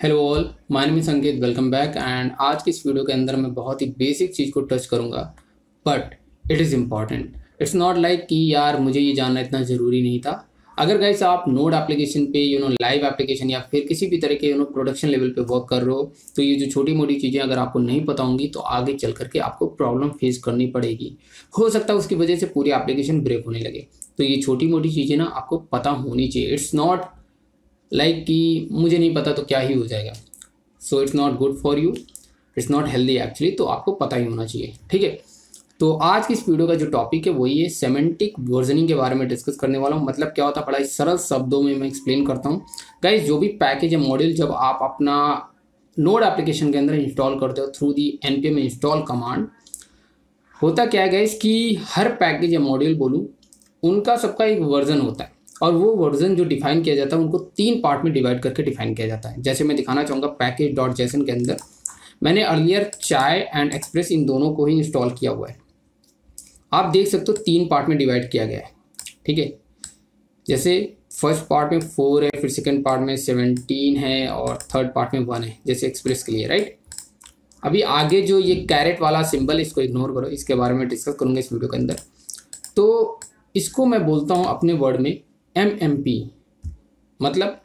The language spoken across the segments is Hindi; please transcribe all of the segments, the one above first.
Hello all, my name is Sanket. Welcome back. And आज की इस वीडियो के अंदर मैं बहुत ही बेसिक चीज़ को टच करूंगा, but it is important. It's not like कि यार मुझे ये जानना इतना ज़रूरी नहीं था। अगर गाइस आप नोड एप्लीकेशन पे लाइव एप्लीकेशन या फिर किसी भी तरह के प्रोडक्शन लेवल पे वर्क कर रहे हो, तो ये जो छोटी मोटी चीज़ें अगर आपको नहीं पता होंगी तो आगे चल करके आपको प्रॉब्लम फेस करनी पड़ेगी। हो सकता है उसकी वजह से पूरी एप्लीकेशन ब्रेक होने लगे। तो ये छोटी मोटी चीज़ें ना आपको पता होनी चाहिए। इट्स नॉट लाइक कि मुझे नहीं पता तो क्या ही हो जाएगा। So it's not good for you, it's not healthy actually. तो आपको पता ही होना चाहिए, ठीक है। तो आज की इस वीडियो का जो टॉपिक है वही है सेमेंटिक वर्जनिंग के बारे में डिस्कस करने वाला हूँ। मतलब क्या होता है, बड़ा ही सरल शब्दों में मैं एक्सप्लेन करता हूँ। गाइस, जो भी पैकेज या मॉड्यूल जब आप अपना नोड एप्लीकेशन के अंदर इंस्टॉल करते हो through the npm install command, होता क्या है गाइस कि हर पैकेज या मॉड्यूल बोलूँ, उनका सबका एक वर्जन होता है। और वो वर्जन जो डिफाइन किया जाता है उनको 3 पार्ट में डिवाइड करके डिफाइन किया जाता है। जैसे मैं दिखाना चाहूँगा पैकेज डॉट जेसन के अंदर मैंने अर्लियर चाय एंड एक्सप्रेस इन दोनों को ही इंस्टॉल किया हुआ है। आप देख सकते हो 3 पार्ट में डिवाइड किया गया है, ठीक है। जैसे फर्स्ट पार्ट में 4 है, फिर सेकेंड पार्ट में 17 है और थर्ड पार्ट में 1 है, जैसे एक्सप्रेस के लिए, राइट। अभी आगे जो ये कैरेट वाला सिंबल, इसको इग्नोर करो, इसके बारे में डिस्कस करूँगा इस वीडियो के अंदर। तो इसको मैं बोलता हूँ अपने वर्ड में MMP। मतलब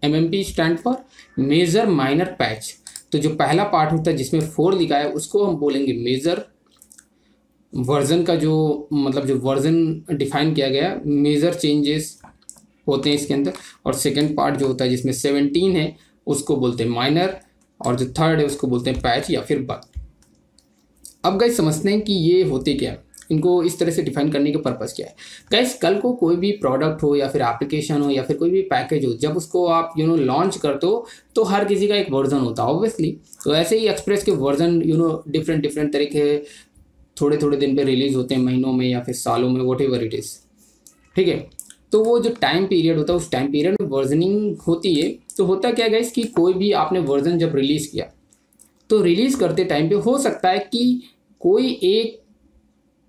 MMP stand for major minor patch. तो जो पहला पार्ट होता है जिसमें 4 लिखा है उसको हम बोलेंगे मेजर वर्जन का, जो मतलब जो वर्जन डिफाइन किया गया, मेजर चेंजेस होते हैं इसके अंदर। और सेकंड पार्ट जो होता है जिसमें 17 है उसको बोलते हैं माइनर, और जो थर्ड है उसको बोलते हैं पैच या फिर बग। अब गाइस समझते हैं कि ये होते क्या है, इनको इस तरह से डिफाइन करने का पर्पस क्या है। गाइस, कल को कोई भी प्रोडक्ट हो या फिर एप्लीकेशन हो या फिर कोई भी पैकेज हो, जब उसको आप लॉन्च करते हो तो हर किसी का एक वर्जन होता है ऑब्वियसली। तो ऐसे ही एक्सप्रेस के वर्जन डिफरेंट तरीके थोड़े थोड़े दिन पे रिलीज होते हैं, महीनों में या फिर सालों में, वॉट एवर इट इज़, ठीक है। तो वो जो टाइम पीरियड होता है उस टाइम पीरियड में वर्जनिंग होती है। तो होता क्या गाइस कि कोई भी आपने वर्जन जब रिलीज किया तो रिलीज करते टाइम पे हो सकता है कि कोई एक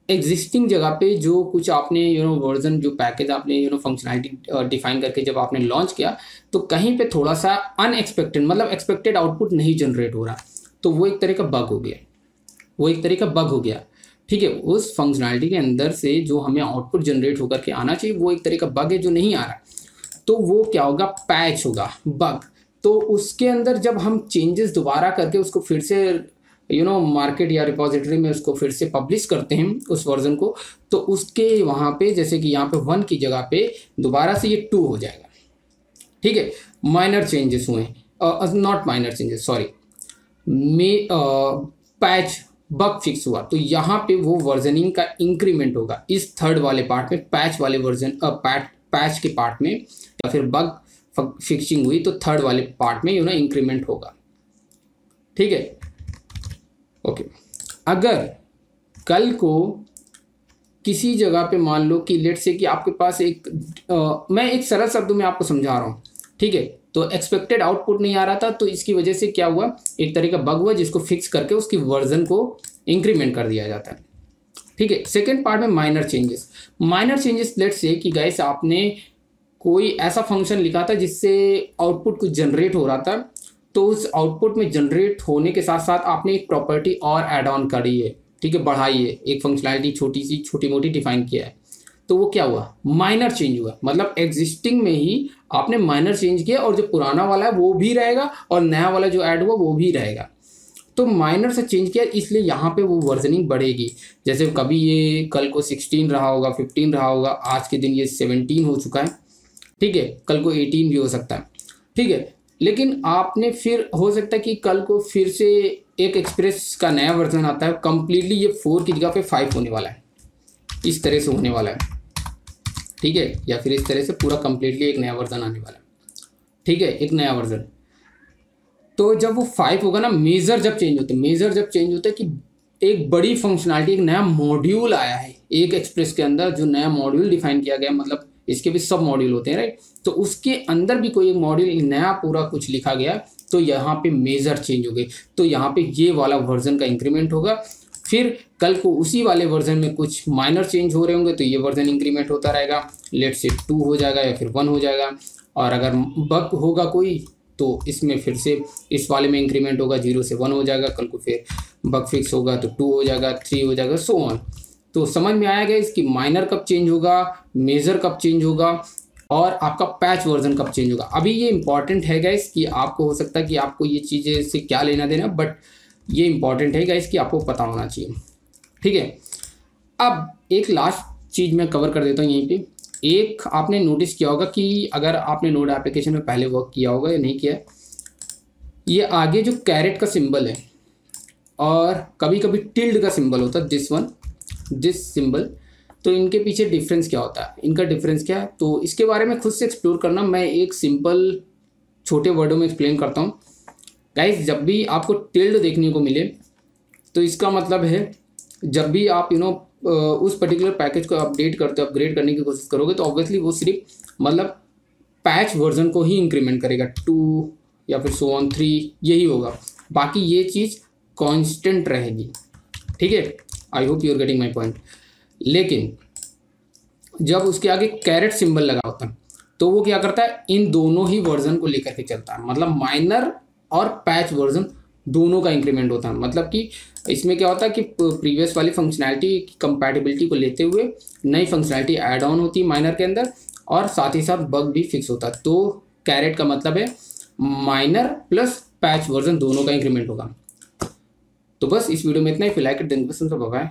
एग्जिस्टिंग जगह पे जो कुछ आपने वर्जन, जो पैकेज आपने फंक्शनैलिटी डिफाइन करके जब आपने लॉन्च किया, तो कहीं पे थोड़ा सा अनएक्सपेक्टेड, मतलब एक्सपेक्टेड आउटपुट नहीं जनरेट हो रहा, तो वो एक तरह का बग हो गया, ठीक है। उस फंक्शनैलिटी के अंदर से जो हमें आउटपुट जनरेट होकर के आना चाहिए वो एक तरह का बग है जो नहीं आ रहा, तो वो क्या होगा, पैच होगा, बग। तो उसके अंदर जब हम चेंजेस दोबारा करके उसको फिर से मार्केट या रिपोजिटरी में उसको फिर से पब्लिश करते हैं उस वर्जन को, तो उसके वहाँ पे जैसे कि यहाँ पे 1 की जगह पे दोबारा से ये 2 हो जाएगा, ठीक है। माइनर चेंजेस हुए, not minor changes, sorry, patch bug fix हुआ, तो यहाँ पे वो वर्जनिंग का इंक्रीमेंट होगा इस थर्ड वाले पार्ट में, पैच वाले वर्जन, पैच के पार्ट में, या फिर बग फिक्सिंग हुई तो थर्ड वाले पार्ट में इंक्रीमेंट होगा, ठीक है। ओके, अगर कल को किसी जगह पे मान लो कि लेट से कि आपके पास मैं एक सरल शब्दों में आपको समझा रहा हूँ, ठीक है। तो एक्सपेक्टेड आउटपुट नहीं आ रहा था, तो इसकी वजह से क्या हुआ, एक तरह का बग हुआ जिसको फिक्स करके उसकी वर्जन को इंक्रीमेंट कर दिया जाता है, ठीक है। सेकेंड पार्ट में माइनर चेंजेस लेट से कि गाइस आपने कोई ऐसा फंक्शन लिखा था जिससे आउटपुट कुछ जनरेट हो रहा था, तो उस आउटपुट में जनरेट होने के साथ साथ आपने एक प्रॉपर्टी और ऐड ऑन करी है, ठीक है, बढ़ाई है, एक फंक्शनैलिटी छोटी मोटी डिफाइन किया है, तो वो क्या हुआ, माइनर चेंज हुआ। मतलब एग्जिस्टिंग में ही आपने माइनर चेंज किया और जो पुराना वाला है वो भी रहेगा और नया वाला जो ऐड हुआ वो भी रहेगा। तो माइनर से चेंज किया, इसलिए यहाँ पे वो वर्जनिंग बढ़ेगी। जैसे कभी ये कल को 16 रहा होगा, 15 रहा होगा, आज के दिन ये 17 हो चुका है, ठीक है, कल को 18 भी हो सकता है, ठीक है। लेकिन आपने फिर हो सकता है कि कल को फिर से एक एक्सप्रेस का नया वर्जन आता है, कंप्लीटली ये 4 की जगह पे 5 होने वाला है, इस तरह से होने वाला है, ठीक है। या फिर इस तरह से पूरा कंप्लीटली एक नया वर्जन आने वाला है, ठीक है, एक नया वर्जन। तो जब वो 5 होगा ना, मेजर जब चेंज होते हैं कि एक बड़ी फंक्शनैलिटी, एक नया मॉड्यूल आया है एक एक्सप्रेस के अंदर, जो नया मॉड्यूल डिफाइन किया गया, मतलब इसके भी सब मॉड्यूल होते हैं, राइट। तो उसके अंदर भी कोई एक मॉड्यूल नया पूरा कुछ लिखा गया, तो यहाँ पे मेजर चेंज हो गए, तो यहाँ पे ये वाला वर्जन का इंक्रीमेंट होगा। फिर कल को उसी वाले वर्जन में कुछ माइनर चेंज हो रहे होंगे तो ये वर्जन इंक्रीमेंट होता रहेगा, लेट से 2 हो जाएगा या फिर 1 हो जाएगा। और अगर बग होगा कोई तो इसमें फिर से इस वाले में इंक्रीमेंट होगा, 0 से 1 हो जाएगा, कल को फिर बग फिक्स होगा तो 2 हो जाएगा, 3 हो जाएगा, सो ऑन। तो समझ में आया गाइस कि माइनर कब चेंज होगा, मेजर कब चेंज होगा और आपका पैच वर्जन कब चेंज होगा। अभी ये इंपॉर्टेंट है गाइस कि आपको हो सकता है कि आपको ये चीज़ें से क्या लेना देना, बट ये इंपॉर्टेंट है गाइस कि आपको पता होना चाहिए, ठीक है। अब एक लास्ट चीज़ मैं कवर कर देता हूँ यहीं पे। एक आपने नोटिस किया होगा कि अगर आपने नोड एप्लीकेशन में पहले वर्क किया होगा या नहीं किया है, ये आगे जो कैरेट का सिंबल है और कभी कभी टिल्ड का सिंबल होता है, दिस सिंबल, तो इनके पीछे डिफरेंस क्या होता है, इनका डिफरेंस क्या है, तो इसके बारे में खुद से एक्सप्लोर करना। मैं एक सिंपल छोटे वर्डों में एक्सप्लेन करता हूँ गाइस। जब भी आपको टिल्ड देखने को मिले तो इसका मतलब है जब भी आप उस पर्टिकुलर पैकेज को अपडेट करते हो, अपग्रेड करने की कोशिश करोगे, तो ऑब्वियसली वो सिर्फ मतलब पैच वर्जन को ही इंक्रीमेंट करेगा, 2 या फिर सो ऑन 3 यही होगा, बाकी ये चीज़ कांस्टेंट रहेगी, ठीक है। I hope you are getting my point. लेकिन जब उसके आगे कैरेट सिंबल लगा होता है तो वो क्या करता है, इन दोनों ही वर्जन को लेकर के चलता है, मतलब माइनर और पैच वर्जन दोनों का इंक्रीमेंट होता है। मतलब कि इसमें क्या होता है कि प्रीवियस वाली फंक्शनैलिटी की कंपैटिबिलिटी को लेते हुए नई फंक्शनैलिटी ऐड ऑन होती है माइनर के अंदर, और साथ ही साथ बग भी फिक्स होता है। तो कैरेट का मतलब है माइनर प्लस पैच वर्जन दोनों का इंक्रीमेंट होगा। तो बस इस वीडियो में इतना ही। फिर लाइक देन, बाय।